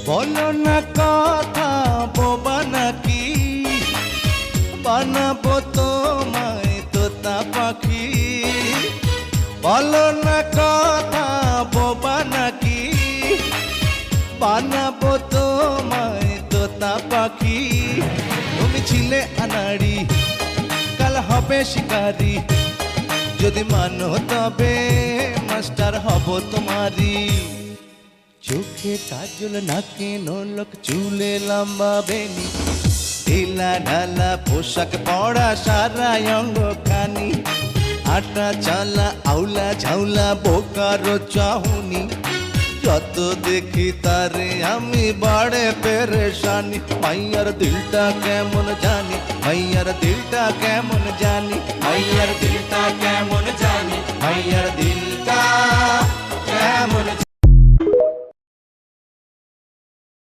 বলো না কথা বোবা নাকি, বানাবো তোমায় তোতা পাখি। বলো না কথা বোবা নাকি, বানাবো তোমায় তোতা পাখি। তুমি ছিলে আনাড়ি, কাল হবে শিকারি, যদি মানো তবে মাস্টার হব তোমারি। চোখে কাজল, নাকে নোলক, চুলে লম্বা বেনি, ঢিলা ঢালা পোশাক পরা সারা অঙ্গ খানি, আটা চালা আউলা ঝাউলা বোকারো চাহুনি। যত দেখি তারে আমি বাড়ে পেরেশানি। মাইয়ার দিলটা কেমন জানি, মাইয়ার দিলটা কেমন জানি, মাইয়ার দিলটা কেমন জানি, মাইয়ার দিলটা কেমন।